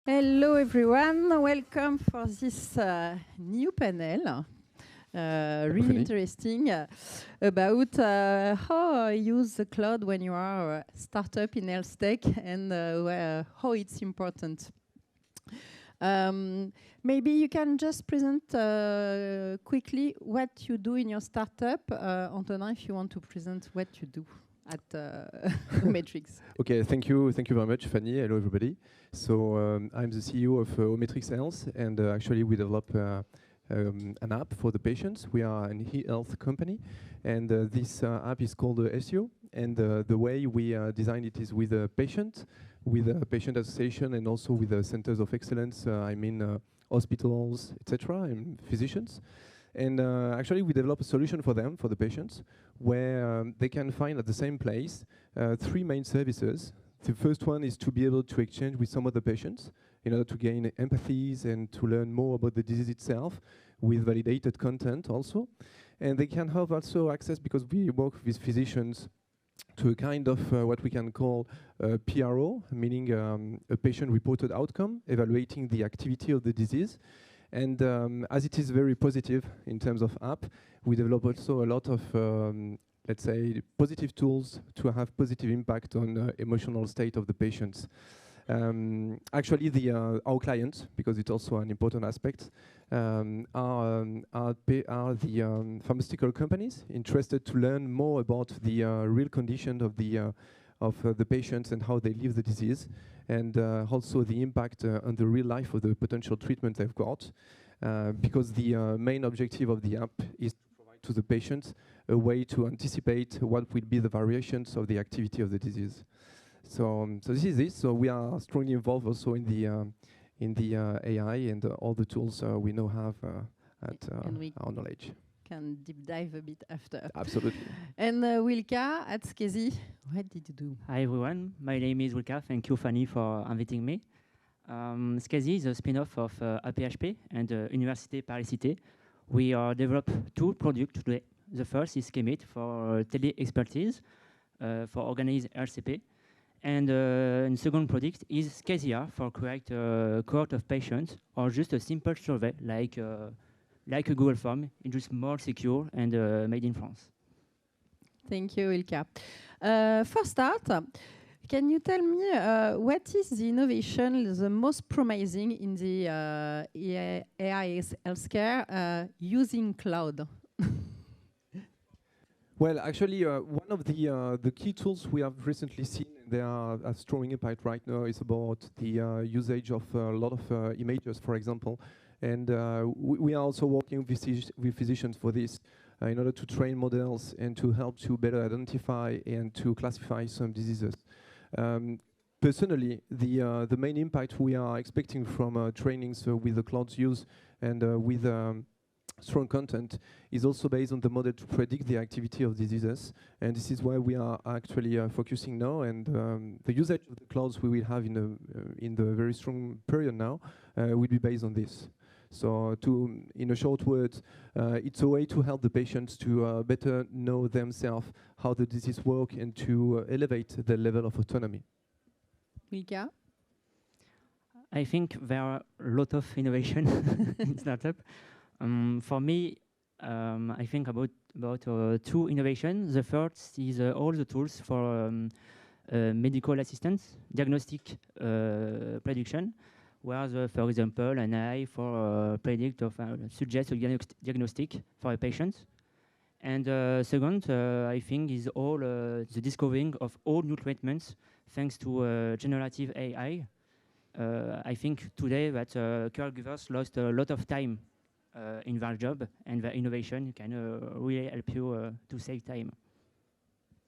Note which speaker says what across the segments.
Speaker 1: Hello everyone, welcome for this new panel. Really interesting about how use the cloud when you are a startup in HealthTech and how it's important. Maybe you can just present quickly what you do in your startup. Antonin, if you want to present what you do at Ometrix.
Speaker 2: Okay, thank you very much, Fanny. Hello, everybody. So I'm the CEO of Ometrix Health, and actually we develop an app for the patients. We are an e-health company, and this app is called SEO. And the way we design it is with a patient association, and also with the centers of excellence. I mean hospitals, etc., and physicians. And actually, we develop a solution for them, for the patients, where they can find at the same place three main services. The first one is to be able to exchange with some other patients in order to gain empathies and to learn more about the disease itself with validated content also. And they can have also access, because we work with physicians, to a kind of what we can call PRO, meaning a patient-reported outcome, evaluating the activity of the disease. And as it is very positive in terms of app, we develop also a lot of, let's say, positive tools to have positive impact on emotional state of the patients. Actually, our clients, because it's also an important aspect, are the pharmaceutical companies interested to learn more about the real condition of the patients and how they live the disease, and also the impact on the real life of the potential treatment they've got, because the main objective of the app is to provide to the patients a way to anticipate what will be the variations of the activity of the disease. So this is it. So we are strongly involved also in the AI and all the tools we now have at our knowledge.
Speaker 1: Can deep dive a bit after.
Speaker 2: Absolutely.
Speaker 1: And Wilka at Skezi, what did you do?
Speaker 3: Hi everyone, my name is Wilka. Thank you, Fanny, for inviting me. Skezi is a spin-off of APHP and Université Paris-Cité. We develop two products today. The first is Schemate for tele-expertise for organized RCP. And the second product is Skezia for create a cohort of patients or just a simple survey like a Google form. It's just more secure and made in France.
Speaker 1: Thank you, Ilka. For start, can you tell me what is the innovation the most promising in the AI healthcare using cloud?
Speaker 2: Well, actually, one of the key tools we have recently seen, and they are a strong impact right now, is about the usage of a lot of images, for example. And we are also working with physicians for this in order to train models and to help to better identify and to classify some diseases. Personally, the main impact we are expecting from trainings with the cloud's use and with strong content is also based on the model to predict the activity of diseases, and this is why we are actually focusing now. And the usage of the clouds we will have in the very strong period now will be based on this. So, in a short word, it's a way to help the patients to better know themselves how the disease works and to elevate the level of autonomy.
Speaker 1: Mika?
Speaker 3: I think there are a lot of innovation in startup. For me, I think about two innovations. The first is all the tools for medical assistance, diagnostic prediction, where, for example, an AI for predict or suggest a diagnostic for a patient. And second, I think, is all the discovering of all new treatments thanks to generative AI. I think today that caregivers lost a lot of time in their job, and the innovation can really help you to save time.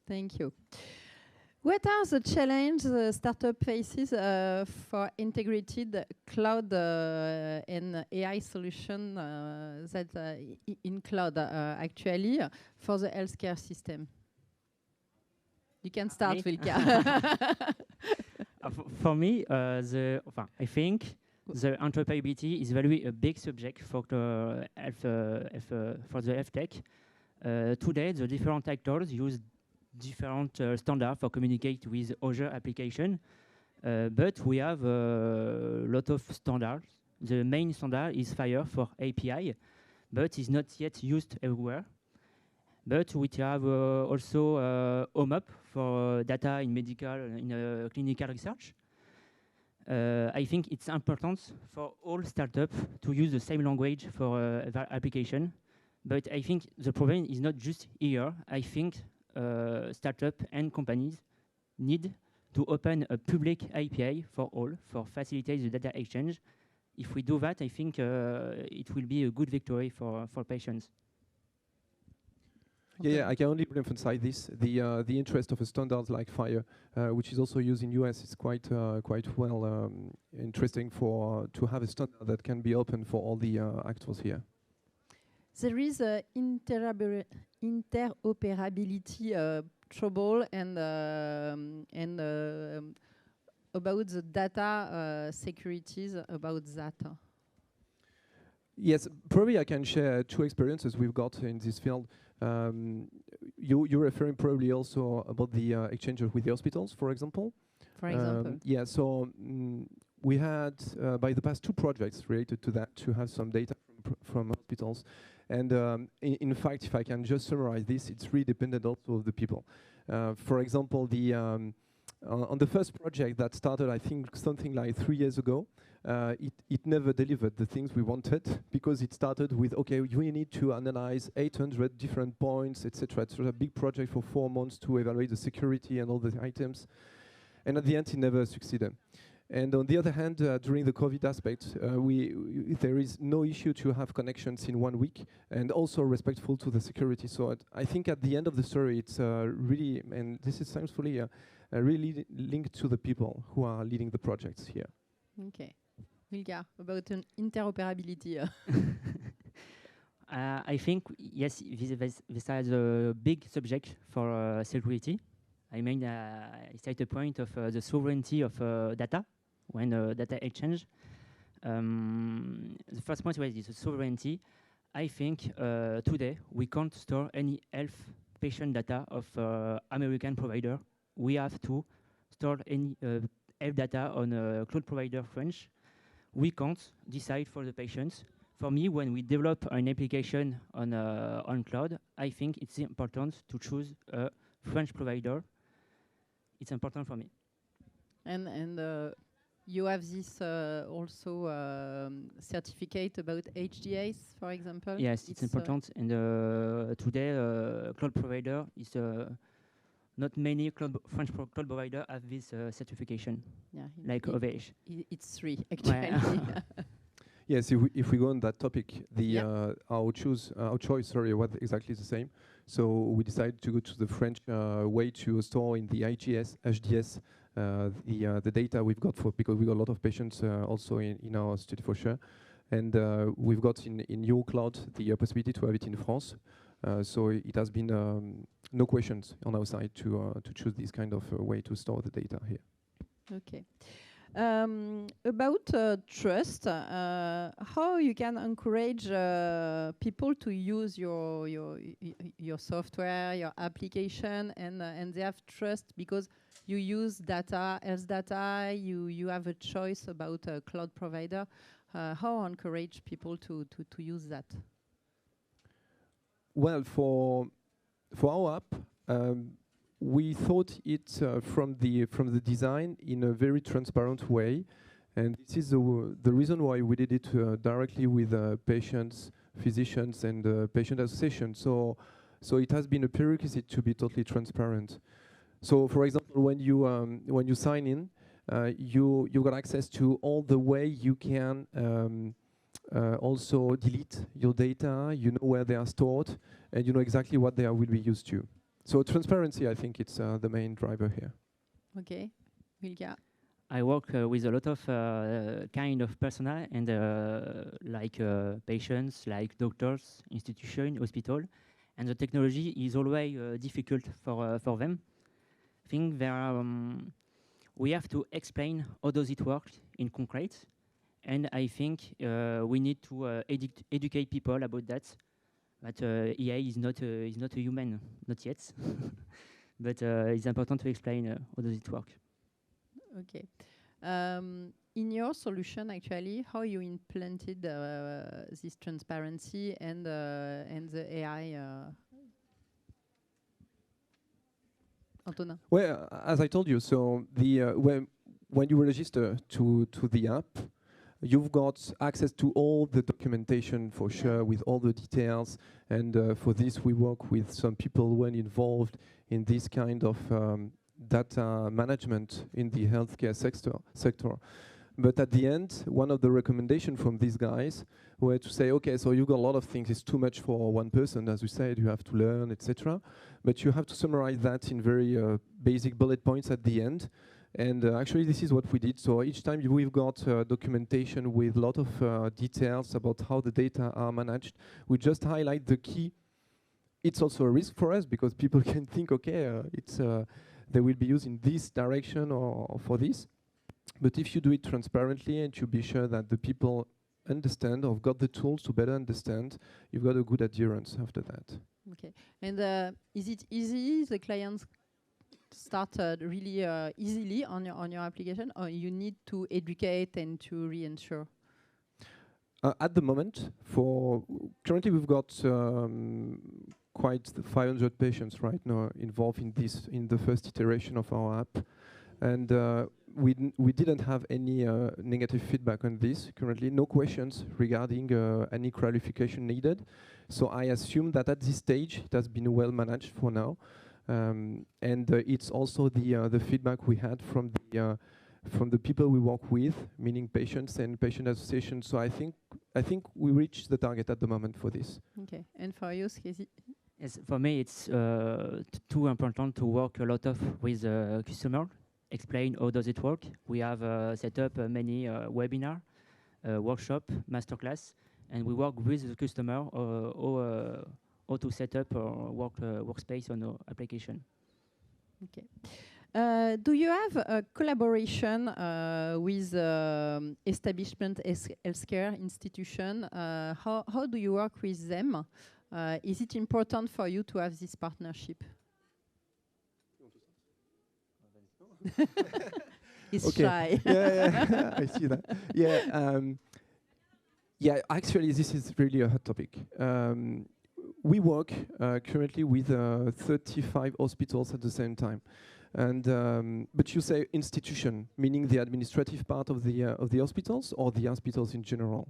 Speaker 1: Thank you. What are the challenges the startup faces for integrated cloud and AI solution that in cloud actually for the healthcare system? You can start, Vilka.
Speaker 3: For me, I think the interoperability is very a big subject for the HealthTech. Today, the different actors use different standards for communicate with other applications. But we have a lot of standards. The main standard is FHIR for API, but is not yet used everywhere. But we have also OMUP for data in medical, in clinical research. I think it's important for all startups to use the same language for their application. But I think the problem is not just here. I think startups and companies need to open a public API for all, for facilitate the data exchange. If we do that, I think it will be a good victory for patients.
Speaker 2: Okay. Yeah, I can only emphasize this. The interest of a standard like FHIR, which is also used in US, is quite well interesting to have a standard that can be open for all the actors here.
Speaker 1: There is a interoperability trouble and about the data securities about that.
Speaker 2: Yes, probably I can share two experiences we've got in this field. You're referring probably also about the exchange with the hospitals, for example.
Speaker 1: For example.
Speaker 2: Yeah, so we had by the past 2 projects related to that to have some data from hospitals. And in fact, if I can just summarize this, it's really dependent also of the people. For example, on the first project that started, I think, something like 3 years ago, it never delivered the things we wanted because it started with, okay, we need to analyze 800 different points, etc. It's a big project for 4 months to evaluate the security and all the items. And at the end, it never succeeded. And on the other hand, during the COVID aspect, there is no issue to have connections in 1 week and also respectful to the security. So I think at the end of the story, it's really, and this is thankfully really linked to the people who are leading the projects here.
Speaker 1: Okay. Vilga, about interoperability.
Speaker 3: I think, yes, this is a big subject for security. I mean, I cite the point of the sovereignty of data when data exchange. The first point was the sovereignty. I think today we can't store any health patient data of American provider. We have to store any health data on a cloud provider French. We can't decide for the patients. For me, when we develop an application on cloud, I think it's important to choose a French provider. It's important for me.
Speaker 1: And you have this also certificate about HDAs, for example?
Speaker 3: Yes, it's important. And today, cloud provider is not many French cloud provider have this certification, like OVH.
Speaker 1: It's 3, actually.
Speaker 2: Yes, if we go on that topic, our choice was exactly the same. So we decided to go to the French way to store in the HDS the data we've got because we got a lot of patients also in our study for sure, and we've got in your cloud the possibility to have it in France. So it has been no questions on our side to choose this kind of way to store the data here.
Speaker 1: Okay. About trust, how you can encourage people to use your software, your application, and they have trust because you use data, health data, you have a choice about a cloud provider. How encourage people to use that? Well,
Speaker 2: for our app, we thought it from the design in a very transparent way, and this is the reason why we did it directly with patients, physicians, and patient associations. So it has been a prerequisite to be totally transparent. So, for example, when you sign in, you got access to all the way you can also delete your data. You know where they are stored, and you know exactly what they will be used to. So transparency, I think it's the main driver here.
Speaker 1: Okay, Vilga.
Speaker 3: I work with a lot of kind of personnel and like patients, like doctors, institution, hospital, and the technology is always difficult for them. I think we have to explain how does it work in concrete, and I think we need to educate people about that. But EA is not a human, not yet. But it's important to explain how does it work.
Speaker 1: Okay. In your solution, actually, how you implemented this transparency and the AI, Antonin?
Speaker 2: Well, as I told you, so the when you register to the app, you've got access to all the documentation for sure, with all the details. And for this, we work with some people when involved in this kind of data management in the healthcare sector. But at the end, one of the recommendations from these guys were to say, okay, so you've got a lot of things. It's too much for one person, as we said. You have to learn, etc. But you have to summarize that in very basic bullet points at the end. And actually, this is what we did. So each time we've got documentation with a lot of details about how the data are managed. We just highlight the key. It's also a risk for us because people can think, okay, they will be used in this direction or for this. But if you do it transparently and you be sure that the people understand or have got the tools to better understand, you've got a good adherence after that.
Speaker 1: Okay. And is it easy? The clients started really easily on your application, or you need to educate and to reinsure?
Speaker 2: At the moment, currently we've got quite 500 patients right now involved in the first iteration of our app, and we didn't have any negative feedback on this currently. No questions regarding any clarification needed. So I assume that at this stage it has been well managed for now. And it's also the feedback we had from the people we work with, meaning patients and patient associations. So I think we reached the target at the moment for this.
Speaker 1: Okay. And for you, Skezi?
Speaker 3: Yes, for me it's too important to work a lot with customer, explain how does it work. We have set up many webinar, workshop, masterclass, and we work with the customer how to set up our workspace on our application.
Speaker 1: Okay. Do you have a collaboration with establishment healthcare institution? How do you work with them? Is it important for you to have this partnership? He's shy.
Speaker 2: Yeah, I see that. Yeah, actually, this is really a hot topic. We work currently with 35 hospitals at the same time, and but you say institution, meaning the administrative part of the hospitals or the hospitals in general?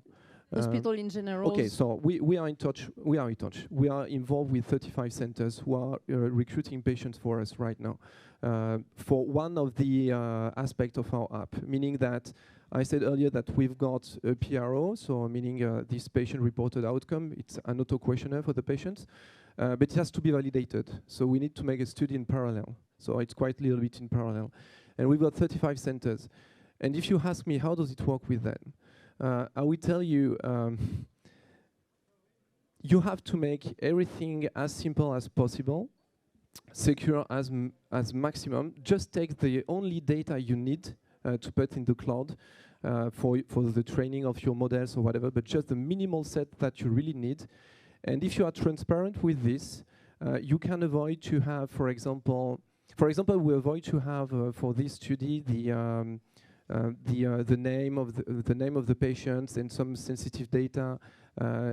Speaker 1: Hospital in general.
Speaker 2: Okay, so we are in touch. We are involved with 35 centers who are recruiting patients for us right now. For one of the aspects of our app, meaning that I said earlier that we've got a PRO, so meaning this patient-reported outcome. It's an auto-questionnaire for the patients, but it has to be validated. So we need to make a study in parallel. So it's quite a little bit in parallel. And we've got 35 centers. And if you ask me, how does it work with them? I will tell you, you have to make everything as simple as possible, secure as maximum. Just take the only data you need to put in the cloud for the training of your models or whatever, but just the minimal set that you really need. And if you are transparent with this, you can avoid to have, for example, we avoid to have for this study the name of the patients and some sensitive data.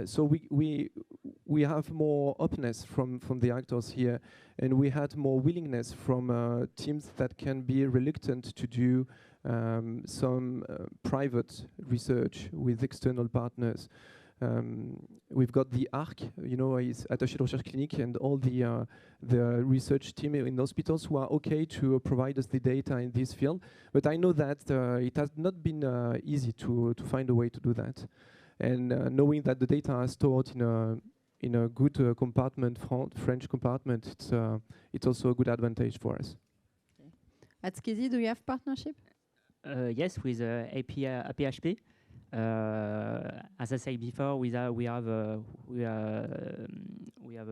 Speaker 2: So we have more openness from the actors here, and we had more willingness from teams that can be reluctant to do some private research with external partners. We've got the ARC, is Attaché de Recherche Clinique, and all the research team in hospitals who are okay to provide us the data in this field. But I know that it has not been easy to find a way to do that. And knowing that the data are stored in a good compartment, French compartment, it's also a good advantage for us.
Speaker 1: Okay. At Skezi, do you have partnership?
Speaker 3: Yes, with APHP. As I said before, we have a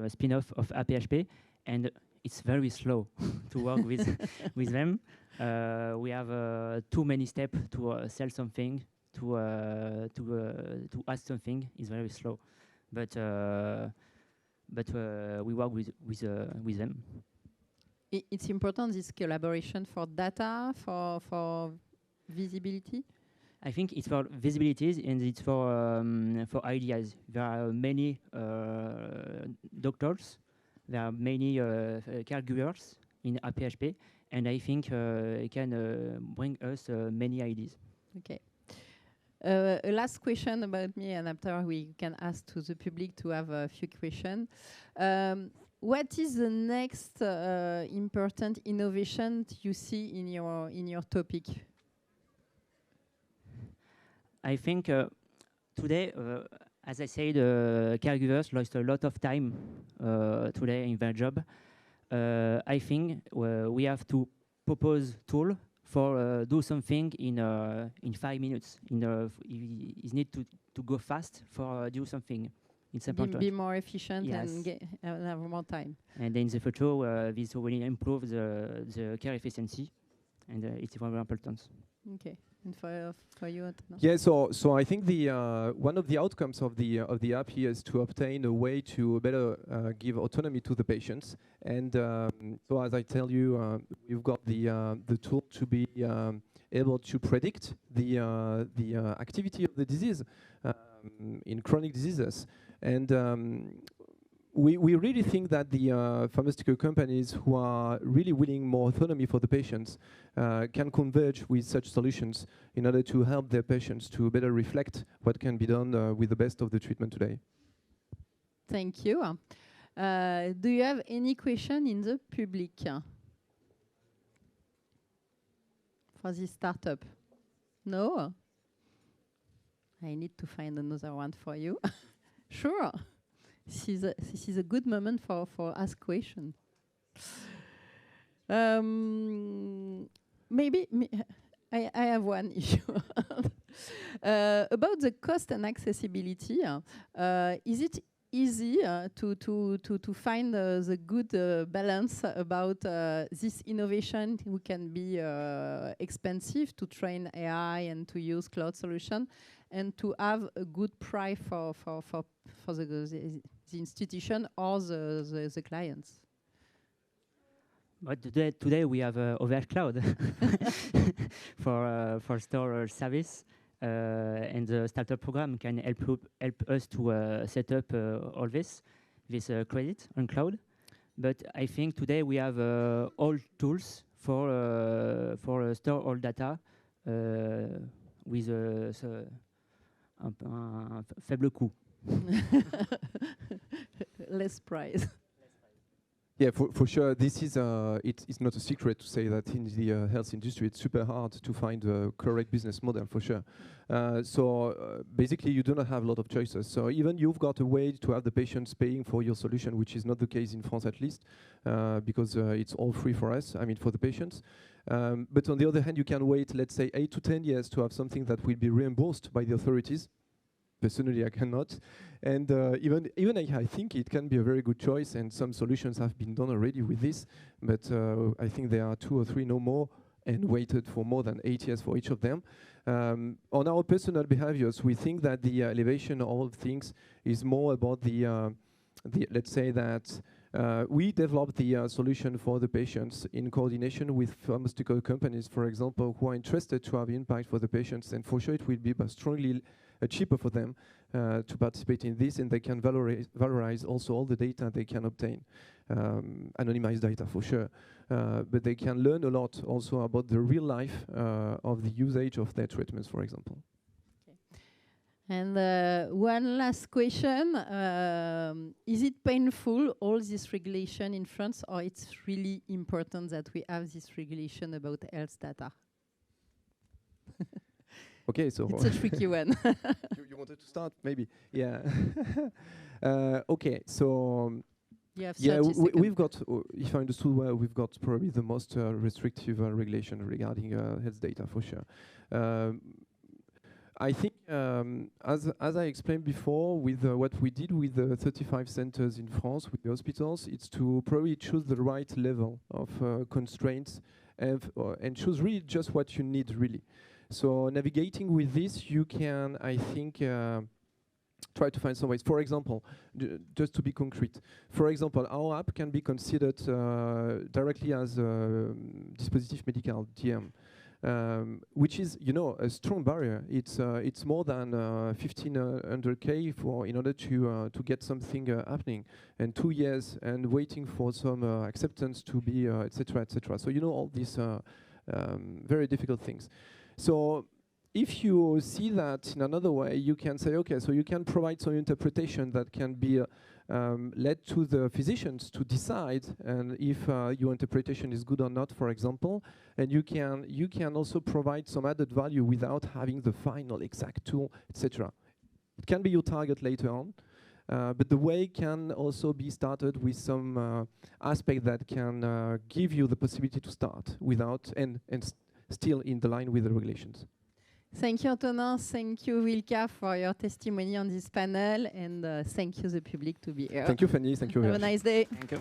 Speaker 3: spin-off of APHP, and it's very slow to work with them. We have too many steps to sell something, to ask something. It's very slow, but we work with them.
Speaker 1: it's important, this collaboration for data, for visibility?
Speaker 3: I think it's for visibilities and it's for ideas. There are many doctors, there are many caregivers in APHP, and I think it can bring us many ideas.
Speaker 1: Okay. A last question about me, and after we can ask to the public to have a few questions. What is the next important innovation you see in your topic?
Speaker 3: I think today, as I said, caregivers lost a lot of time today in their job. I think we have to propose tool for do something in 5 minutes. It need to go fast for do something. It's important.
Speaker 1: Be more efficient,
Speaker 3: yes.
Speaker 1: and have more time.
Speaker 3: And in the future, this will improve the care efficiency, and it's very important.
Speaker 1: Okay. And for you, Antonin?
Speaker 2: Yeah, so I think the one of the outcomes of the app here is to obtain a way to better give autonomy to the patients. And so as I tell you, we've got the tool to be able to predict the activity of the disease in chronic diseases. And we really think that the pharmaceutical companies who are really willing more autonomy for the patients can converge with such solutions in order to help their patients to better reflect what can be done with the best of the treatment today.
Speaker 1: Thank you. Do you have any question in the public for this startup? No? I need to find another one for you. Sure. This is a good moment for ask question. Maybe I have one issue about the cost and accessibility. Is it easy to find the good balance about this innovation, who can be expensive to train AI and to use cloud solution, and to have a good price for the institution or the clients?
Speaker 3: But today we have OVH Cloud for store service, and the startup program can help us to set up all this credit on cloud. But I think today we have all tools for store all data with un faible coût.
Speaker 1: Less price.
Speaker 2: Yeah, for sure. This is it's not a secret to say that in the health industry, it's super hard to find a correct business model, for sure. So basically, you do not have a lot of choices. So even you've got a way to have the patients paying for your solution, which is not the case in France, at least, because it's all free for us. I mean, for the patients. But on the other hand, you can wait, let's say, 8 to 10 years to have something that will be reimbursed by the authorities. Personally, I cannot. And even I think it can be a very good choice, and some solutions have been done already with this, but I think there are 2 or 3 no more, and waited for more than 8 years for each of them. On our personal behaviors, we think that the elevation of all things is more about the let's say that we develop the solution for the patients in coordination with pharmaceutical companies, for example, who are interested to have impact for the patients, and for sure it will be strongly cheaper for them to participate in this, and they can valorize also all the data they can obtain, anonymized data for sure, but they can learn a lot also about the real life of the usage of their treatments, for example.
Speaker 1: Okay. And one last question, is it painful, all this regulation in France, or it's really important that we have this regulation about health data?
Speaker 2: Okay, so
Speaker 1: it's a tricky one.
Speaker 2: you wanted to start, maybe? Yeah. Okay, so
Speaker 1: yeah,
Speaker 2: we've got, if I understood well, we've got probably the most restrictive regulation regarding health data, for sure. I think, as I explained before, with what we did with the 35 centers in France, with the hospitals, it's to probably choose the right level of constraints and choose really just what you need, really. So navigating with this, you can, I think, try to find some ways. For example, just to be concrete, for example, our app can be considered directly as a dispositif médical, DM, which is, you know, a strong barrier. It's more than 1,500K for in order to get something happening, and 2 years and waiting for some acceptance to be, etc., etc. So you know all these very difficult things. So if you see that in another way, you can say, okay, so you can provide some interpretation that can be led to the physicians to decide, and if your interpretation is good or not, for example, and you can also provide some added value without having the final exact tool, etc. It can be your target later on, but the way can also be started with some aspect that can give you the possibility to start without and still in the line with the regulations.
Speaker 1: Thank you, Antonin. Thank you, Wilka, for your testimony on this panel, and thank you, the public, to be here.
Speaker 2: Thank you, Fanny. Thank you.
Speaker 1: Have a nice day.
Speaker 3: Thank you.